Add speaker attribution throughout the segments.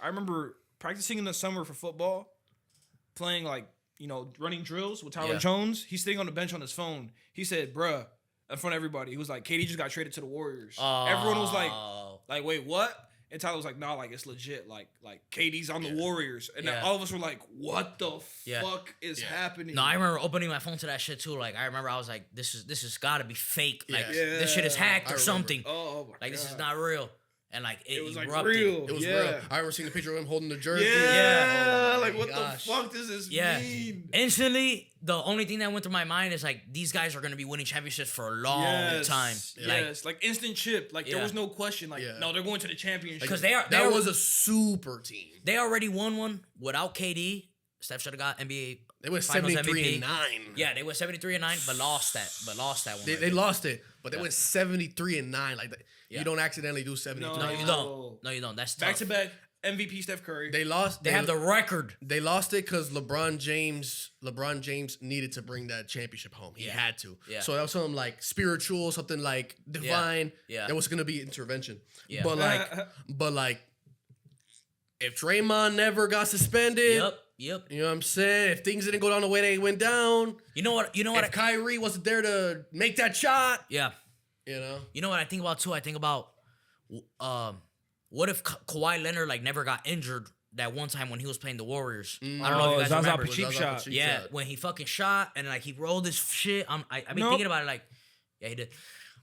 Speaker 1: I remember practicing in the summer for football, playing like, running drills with Tyler Jones. He's sitting on the bench on his phone. He said, bruh, in front of everybody, he was like, KD just got traded to the Warriors. Everyone was like, wait, what? And Tyler was like, nah, like, it's legit. Like KD's on the Warriors. And then all of us were like, what the fuck is happening?
Speaker 2: No, I remember opening my phone to that shit too. Like, I remember I was like, this has got to be fake. Like, this shit is hacked or something.
Speaker 1: Oh, my God.
Speaker 2: This is not real. And like it was
Speaker 1: erupted.
Speaker 2: Like
Speaker 1: real.
Speaker 3: It was real. I remember seeing the picture of him holding the jersey.
Speaker 1: Yeah. Like what the fuck does this mean?
Speaker 2: Instantly, the only thing that went through my mind is like these guys are gonna be winning championships for a long time.
Speaker 1: Like instant chip. Like there was no question. Like no, they're going to the championship
Speaker 2: because
Speaker 3: that was a super team.
Speaker 2: They already won one without KD. Steph should have got NBA.
Speaker 3: They went 73-9.
Speaker 2: Yeah, they went 73-9, but lost that one.
Speaker 3: They lost it, but they went 73-9. Like that. You don't accidentally do 73.
Speaker 2: No, you don't. No, you don't. That's
Speaker 1: back to back MVP Steph Curry.
Speaker 3: They lost.
Speaker 2: They have the record.
Speaker 3: They lost it because LeBron James needed to bring that championship home. He had to. Yeah. So that was something like spiritual, something like divine. Yeah. That was gonna be intervention. Yeah. But like, if Draymond never got suspended.
Speaker 2: Yep.
Speaker 3: You know what I'm saying? If things didn't go down the way they went down.
Speaker 2: You know what?
Speaker 3: If Kyrie wasn't there to make that shot.
Speaker 2: Yeah.
Speaker 3: You
Speaker 2: know what I think about too? I think about what if Kawhi Leonard like never got injured that one time when he was playing the Warriors? I don't know if you guys remember.
Speaker 1: Cheap shot.
Speaker 2: Yeah, when he fucking shot and like he rolled his shit. I've been thinking about it like, yeah, he did.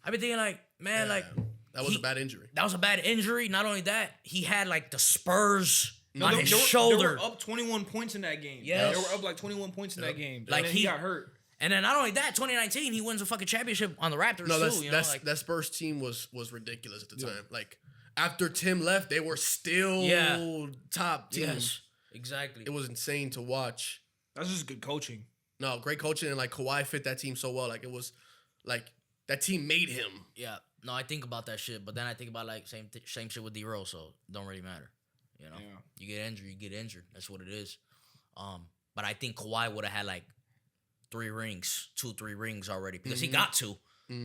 Speaker 2: I've been thinking like, man, like
Speaker 3: that was a bad injury.
Speaker 2: That was a bad injury. Not only that, he had like the Spurs on his shoulder.
Speaker 1: They were up 21 points in that game. Yeah, they were up like 21 points in that game.
Speaker 2: Like
Speaker 1: he got hurt.
Speaker 2: And then not only that, 2019 he wins a fucking championship on the Raptors too.
Speaker 3: That Spurs team was ridiculous at the time. Like after Tim left, they were still top team.
Speaker 2: Yes, exactly.
Speaker 3: It was insane to watch.
Speaker 1: That's just good coaching.
Speaker 3: No, great coaching, and like Kawhi fit that team so well. Like it was like that team made him.
Speaker 2: Yeah. No, I think about that shit, but then I think about like same shit with D-Rose, so it don't really matter. You get injured, you get injured. That's what it is. But I think Kawhi would have had like 3 rings already because he got 2.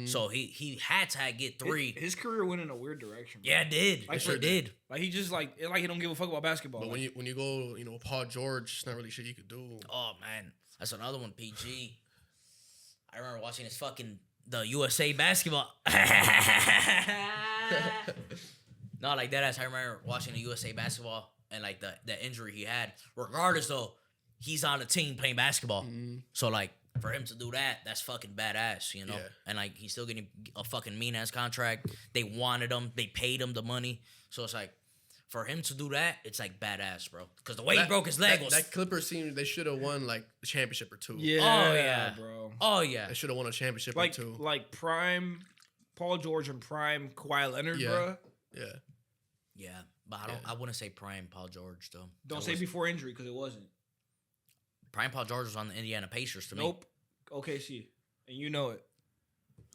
Speaker 2: So he had to get 3.
Speaker 1: His career went in a weird direction. Bro.
Speaker 2: Yeah, it did.
Speaker 1: Like,
Speaker 2: it did.
Speaker 1: Like he just like he don't give a fuck about basketball.
Speaker 3: But when you go, Paul George, it's not really shit you could do.
Speaker 2: Oh man, that's another one. PG. I remember watching the USA basketball. No, like that ass. I remember watching the USA basketball and like the injury he had. Regardless though, he's on the team playing basketball. So like for him to do that, that's fucking badass, Yeah. And like he's still getting a fucking mean ass contract. They wanted him. They paid him the money. So it's like for him to do that, it's like badass, bro. Because the way he broke his leg was
Speaker 3: that Clippers team. They should have won like a championship or 2.
Speaker 1: Yeah.
Speaker 2: Oh yeah,
Speaker 1: bro.
Speaker 2: Oh yeah.
Speaker 3: They should have won a championship or 2.
Speaker 1: Like prime Paul George and prime Kawhi Leonard, bro.
Speaker 2: Yeah, but I wouldn't say prime Paul George though.
Speaker 1: Don't say before injury because it wasn't.
Speaker 2: Prime Paul George was on the Indiana Pacers to me.
Speaker 1: Nope. OKC, and you know it.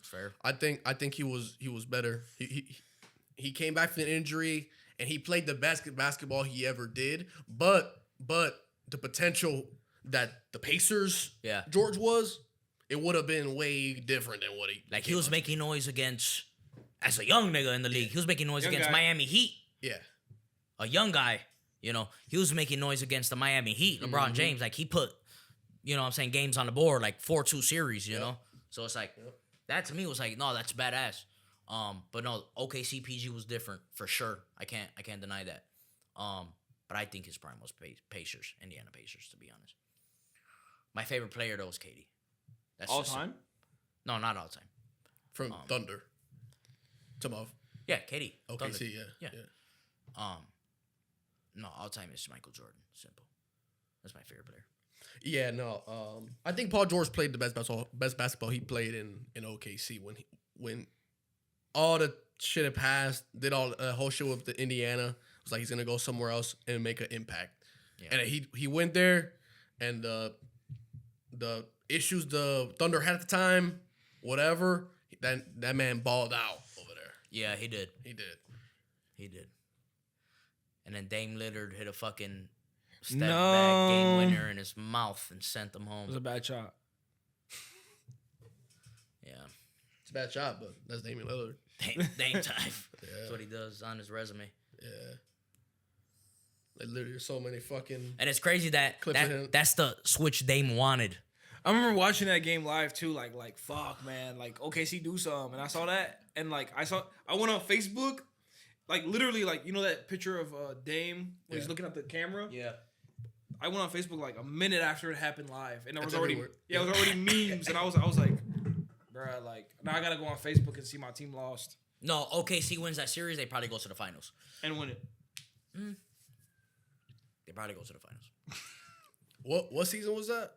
Speaker 2: Fair.
Speaker 3: I think he was better. He came back from an injury and he played the best basketball he ever did. But the potential that the Pacers George was, it would have been way different than what he
Speaker 2: like. He was making noise against as a young nigga in the league. He was making noise against Miami Heat.
Speaker 3: Yeah.
Speaker 2: A young guy, he was making noise against the Miami Heat. LeBron James, like he put, games on the board, like 4-2 series, you know? So it's like, that to me was like, no, that's badass. But no, OKC PG was different for sure. I can't deny that. But I think his prime was Pacers, Indiana Pacers, to be honest. My favorite player though was KD. That's
Speaker 1: all time?
Speaker 2: No, not all time.
Speaker 3: From Thunder. Tomov.
Speaker 2: Yeah, KD.
Speaker 3: OKC, yeah.
Speaker 2: No, all time is Michael Jordan. Simple. That's my favorite player.
Speaker 3: Yeah, no. I think Paul George played the best basketball he played in OKC when all the shit had passed, did all the whole shit with the Indiana. It was like he's gonna go somewhere else and make an impact. Yeah. And he went there, and the issues the Thunder had at the time, whatever, that man balled out over there.
Speaker 2: Yeah, he did.
Speaker 3: He did.
Speaker 2: And then Dame Lillard hit a fucking step back game winner in his mouth and sent them home.
Speaker 1: It was a bad shot.
Speaker 2: Yeah.
Speaker 3: It's a bad shot, but that's Damian Lillard.
Speaker 2: Dame time. That's what he does on his resume.
Speaker 3: Yeah. Like literally, there's so many fucking.
Speaker 2: And it's crazy that,
Speaker 3: Clips of him.
Speaker 2: that's the switch Dame wanted.
Speaker 1: I remember watching that game live too. Like fuck, man. Like OKC do something, and I saw that, and like I went on Facebook, like literally, like you know that picture of Dame when he's looking at the camera.
Speaker 2: Yeah.
Speaker 1: I went on Facebook like a minute after it happened live, and there was
Speaker 3: It's
Speaker 1: already
Speaker 3: everywhere.
Speaker 1: it was already memes, and I was like, bruh, like now I gotta go on Facebook and see my team lost
Speaker 2: No, OKC wins that series, they probably go to the finals.
Speaker 1: and win it.
Speaker 2: They probably go to the finals.
Speaker 3: What season was that?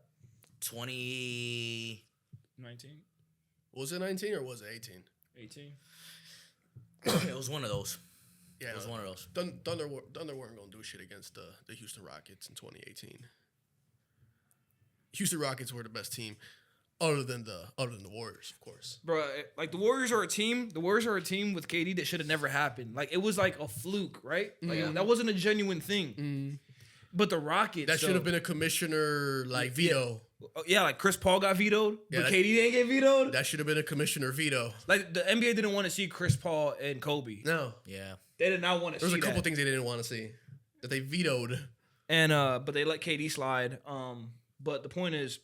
Speaker 2: 20.
Speaker 1: 19,
Speaker 3: Was it 19 or was it 18?
Speaker 1: 18.
Speaker 2: It was one of those.
Speaker 3: Yeah,
Speaker 2: It was one of those.
Speaker 3: Thunder weren't gonna do shit against the Houston Rockets in 2018. Houston Rockets were the best team, other than the Warriors, of course.
Speaker 1: Bro, like the Warriors are a team. The Warriors are a team with KD that should have never happened. Like it was like a fluke, right? Like that wasn't a genuine thing. But the Rockets,
Speaker 3: That should have been a commissioner veto.
Speaker 1: Yeah, like Chris Paul got vetoed,
Speaker 3: Yeah,
Speaker 1: but
Speaker 3: that-
Speaker 1: KD didn't get vetoed.
Speaker 3: That should have been a commissioner veto.
Speaker 1: Like the NBA didn't want to see Chris Paul and Kobe.
Speaker 3: No,
Speaker 2: Yeah.
Speaker 1: They did not want to see
Speaker 3: there's a couple
Speaker 1: that.
Speaker 3: things they didn't want to see that they vetoed.
Speaker 1: And but they let KD slide. But the point is,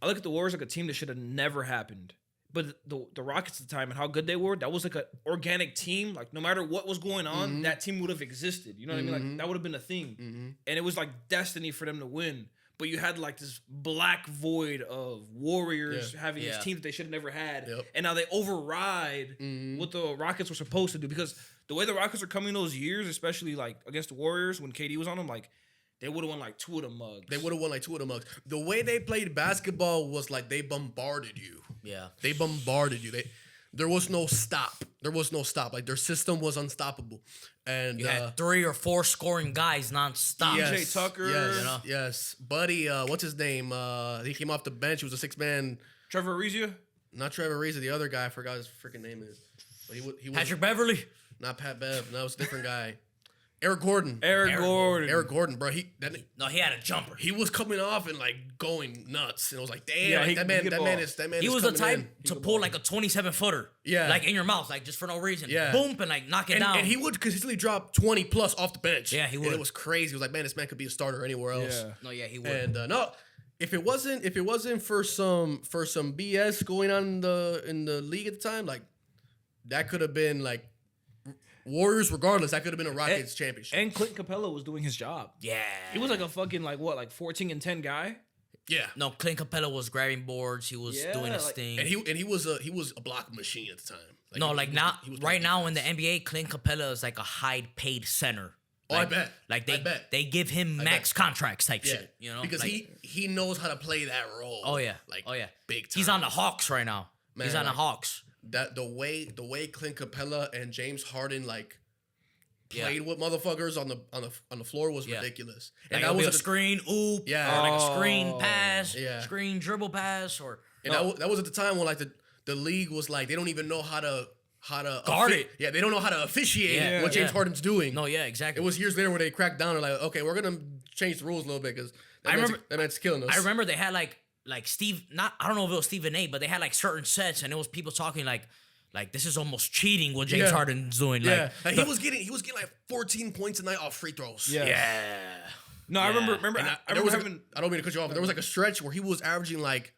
Speaker 1: I look at the Warriors like a team that should have never happened. But the Rockets at the time and how good they were, that was like an organic team. Like no matter what was going on, that team would have existed. You know what I mean? Like that would have been a thing. And it was like destiny for them to win. But you had like this black void of Warriors having this team that they should have never had.
Speaker 3: Yep.
Speaker 1: And now they override what the Rockets were supposed to do. Because the way the Rockets are coming those years, especially like against the Warriors when KD was on them, like they would have won like 2 of the mugs.
Speaker 3: They would have won like 2 of the mugs. The way they played basketball was like they bombarded you.
Speaker 2: Yeah.
Speaker 3: They bombarded you. There was no stop. There was no stop. Like their system was unstoppable. And
Speaker 2: You had 3 or 4 scoring guys nonstop.
Speaker 1: PJ Tucker.
Speaker 3: Yes,
Speaker 2: You know?
Speaker 3: yes. Buddy, what's his name? He came off the bench. He was a 6-man.
Speaker 1: Trevor Ariza.
Speaker 3: Not Trevor Ariza, the other guy. I forgot his freaking name is. But he was
Speaker 2: Patrick Beverly.
Speaker 3: not Pat Bev. No, it was a different guy. Eric Gordon.
Speaker 1: Eric Gordon.
Speaker 3: Eric Gordon, bro.
Speaker 2: No, he had a jumper.
Speaker 3: He was coming off and like going nuts, and I was like, damn,
Speaker 1: Yeah,
Speaker 3: like,
Speaker 1: he
Speaker 3: that
Speaker 1: can get
Speaker 3: man
Speaker 1: ball.
Speaker 3: is that man.
Speaker 2: He
Speaker 3: is
Speaker 2: was the
Speaker 3: coming
Speaker 2: type
Speaker 3: in.
Speaker 2: to pull like a 27-footer.
Speaker 3: Yeah.
Speaker 2: Like in your mouth, like just for no reason.
Speaker 3: Yeah.
Speaker 2: Boom, and like knock it down.
Speaker 3: And he would consistently drop 20 plus off the bench.
Speaker 2: Yeah, he
Speaker 3: And
Speaker 2: would.
Speaker 3: it was crazy. He was like, man, this man could be a starter anywhere else.
Speaker 1: Yeah.
Speaker 2: No, yeah, he would.
Speaker 3: And no, if it wasn't for some BS going on in the league at the time, like that could have been like Warriors. Regardless, that could have been a Rockets championship.
Speaker 1: And Clint Capella was doing his job.
Speaker 2: yeah.
Speaker 1: He was like a fucking like 14 and 10 guy.
Speaker 3: Yeah,
Speaker 2: No, Clint Capella was grabbing boards. He was
Speaker 1: Yeah,
Speaker 2: doing his
Speaker 1: like-
Speaker 2: thing.
Speaker 3: and he was a block machine at the time.
Speaker 2: no,
Speaker 3: he
Speaker 2: like
Speaker 3: was-
Speaker 2: now,
Speaker 3: he was
Speaker 2: right
Speaker 3: playing
Speaker 2: now in the NBA, Clint Capella is like a high-paid center.
Speaker 3: Oh, I
Speaker 2: Like-
Speaker 3: bet.
Speaker 2: Like
Speaker 3: I bet.
Speaker 2: they give him max contracts type
Speaker 3: Yeah,
Speaker 2: shit. You know,
Speaker 3: because
Speaker 2: like,
Speaker 3: he knows how to play that role.
Speaker 2: Oh yeah.
Speaker 3: like
Speaker 2: oh yeah.
Speaker 3: big time.
Speaker 2: He's on the Hawks right now. He's
Speaker 3: Man,
Speaker 2: on the
Speaker 3: like-
Speaker 2: Hawks.
Speaker 3: That the way Clint Capella and James Harden like
Speaker 2: Yeah.
Speaker 3: played with motherfuckers on the floor was
Speaker 2: Yeah.
Speaker 3: ridiculous.
Speaker 2: Like
Speaker 3: And
Speaker 2: it'll
Speaker 3: that
Speaker 2: be
Speaker 3: was
Speaker 2: a screen, oop,
Speaker 3: Yeah.
Speaker 2: or like a screen
Speaker 1: Oh,
Speaker 2: pass,
Speaker 3: yeah.
Speaker 2: screen dribble pass, or
Speaker 3: and that was at the time when like the league was like they don't even know how to
Speaker 2: Guard it.
Speaker 3: Yeah, they don't know how to officiate
Speaker 2: Yeah.
Speaker 3: what James
Speaker 2: Yeah.
Speaker 3: Harden's doing.
Speaker 2: no, yeah, exactly.
Speaker 3: It was years later where they cracked down and like, okay, we're gonna change the rules a little bit because that man's killing us.
Speaker 2: I remember they had like Steve. I don't know if it was Stephen A, but they had like certain sets, and it was people talking like this is almost cheating what James
Speaker 3: Yeah.
Speaker 2: Harden's doing.
Speaker 3: Yeah,
Speaker 2: Like,
Speaker 3: he was getting like 14 points a night off free throws.
Speaker 1: Yeah.
Speaker 2: yeah.
Speaker 1: No, I remember.
Speaker 3: And
Speaker 1: I
Speaker 3: there was
Speaker 1: remember having.
Speaker 3: I don't mean to cut you off. But there was like a stretch where he was averaging like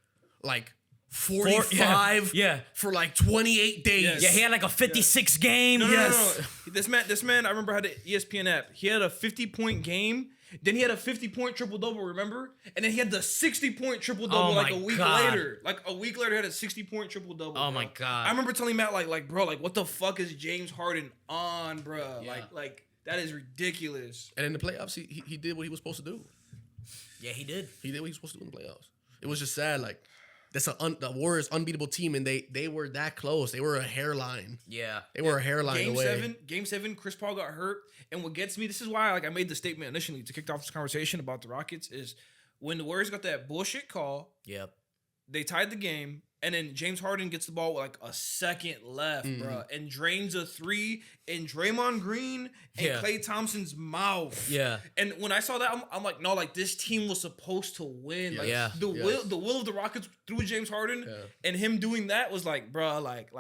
Speaker 3: 45
Speaker 2: yeah.
Speaker 3: for like 28 days.
Speaker 1: Yes.
Speaker 2: Yeah, he had like a 56 game.
Speaker 1: No,
Speaker 3: Yes.
Speaker 1: no. This man, I remember had an ESPN app. He had a 50-point game. Then he had a 50-point triple-double, remember? And then he had the 60-point triple-double
Speaker 2: Oh
Speaker 1: like
Speaker 2: my
Speaker 1: a week
Speaker 2: God.
Speaker 1: later. Like a week later, he had a 60-point triple-double.
Speaker 2: Oh
Speaker 1: bro.
Speaker 2: my God.
Speaker 1: I remember telling Matt, bro, what the fuck is James Harden on, bro?
Speaker 2: Yeah.
Speaker 1: Like that is ridiculous.
Speaker 3: And in the playoffs, he did what he was supposed to do.
Speaker 2: Yeah, he did.
Speaker 3: He did what he was supposed to do in the playoffs. It was just sad. Like that's the Warriors unbeatable team, and they were that close. They were a hairline.
Speaker 2: Yeah.
Speaker 3: They were a hairline away.
Speaker 1: Game 7, Chris Paul got hurt. And what gets me, this is why I made the statement initially to kick off this conversation about the Rockets, is when the Warriors got that bullshit call,
Speaker 2: Yep.
Speaker 1: they tied the game, And then James Harden gets the ball with like a second left, bro, and drains a 3 in Draymond Green and Klay Thompson's mouth.
Speaker 2: Yeah.
Speaker 1: And when I saw that, I'm like, no, like this team was supposed to win. Like the will of the Rockets through James Harden and him doing that was like, bro, like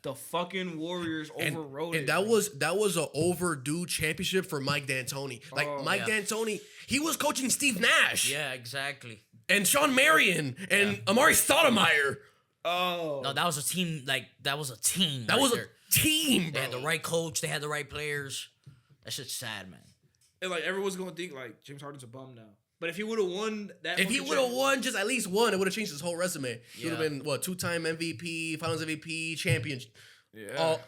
Speaker 1: the fucking Warriors overrode it.
Speaker 3: And that was an overdue championship for Mike D'Antoni. Like Mike D'Antoni, he was coaching Steve Nash.
Speaker 2: Yeah, exactly.
Speaker 3: And Sean Marion and Amari Stoudemire.
Speaker 1: Oh.
Speaker 2: No, that was a team. Like, that was a team.
Speaker 3: That was a team, bro.
Speaker 2: They had the right coach. They had the right players. That shit's sad, man.
Speaker 1: And, like, everyone's going to think, like, James Harden's a bum now. But if he would have won that...
Speaker 3: If he would have won just at least one, it would have changed his whole resume. He would have been, what, 2-time MVP, Finals MVP, champion. Yeah.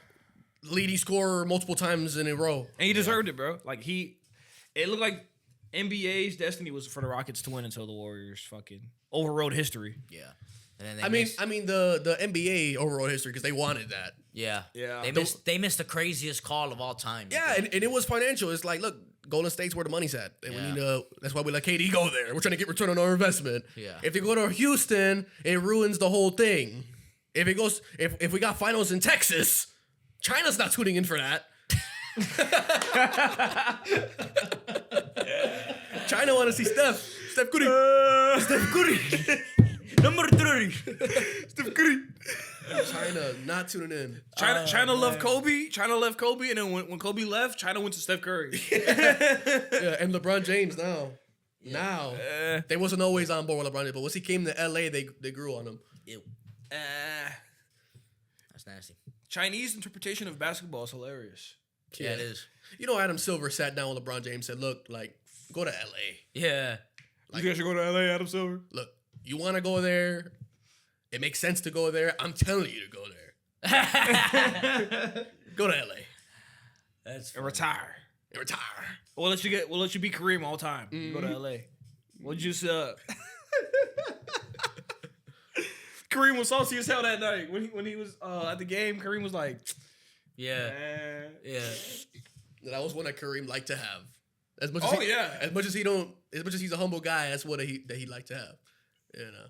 Speaker 3: Leading scorer multiple times in a row.
Speaker 1: And he deserved it, bro. Like, it looked like NBA's destiny was for the Rockets to win until the Warriors fucking overrode history.
Speaker 2: Yeah. And then
Speaker 3: I mean the NBA overall history because they wanted that.
Speaker 2: Yeah.
Speaker 1: Yeah.
Speaker 2: They missed the craziest call of all time.
Speaker 3: Yeah, and it was financial. It's like, look, Golden State's where the money's at, and we need to. That's why we let KD go there. We're trying to get return on our investment.
Speaker 2: Yeah.
Speaker 3: If they go to Houston, it ruins the whole thing. If it goes, if we got finals in Texas, China's not tuning in for that. China want to see Steph Curry. Steph Curry.
Speaker 2: Number 3.
Speaker 3: Steph Curry. China not tuning in.
Speaker 1: China loved Kobe. China left Kobe, and then when Kobe left, China went to Steph Curry.
Speaker 3: Yeah, and LeBron James now. Now. They wasn't always on board with LeBron James, but once he came to LA, they grew on him.
Speaker 2: Ew. That's nasty.
Speaker 1: Chinese interpretation of basketball is hilarious.
Speaker 2: Yeah, it is.
Speaker 3: You know, Adam Silver sat down with LeBron James and said, look, like, go to LA.
Speaker 2: Yeah.
Speaker 1: Like, you guys should go to LA, Adam Silver.
Speaker 3: Look, you want to go there? It makes sense to go there. I'm telling you to go there. Go to LA.
Speaker 1: And retire.
Speaker 3: And retire.
Speaker 1: We'll let you be Kareem all time. Go to LA. We'll just Kareem was saucy as hell that night when he was at the game. Kareem was like,
Speaker 2: yeah.
Speaker 3: That was one that Kareem liked to have. As much as he's a humble guy, that's what he liked to have. You know.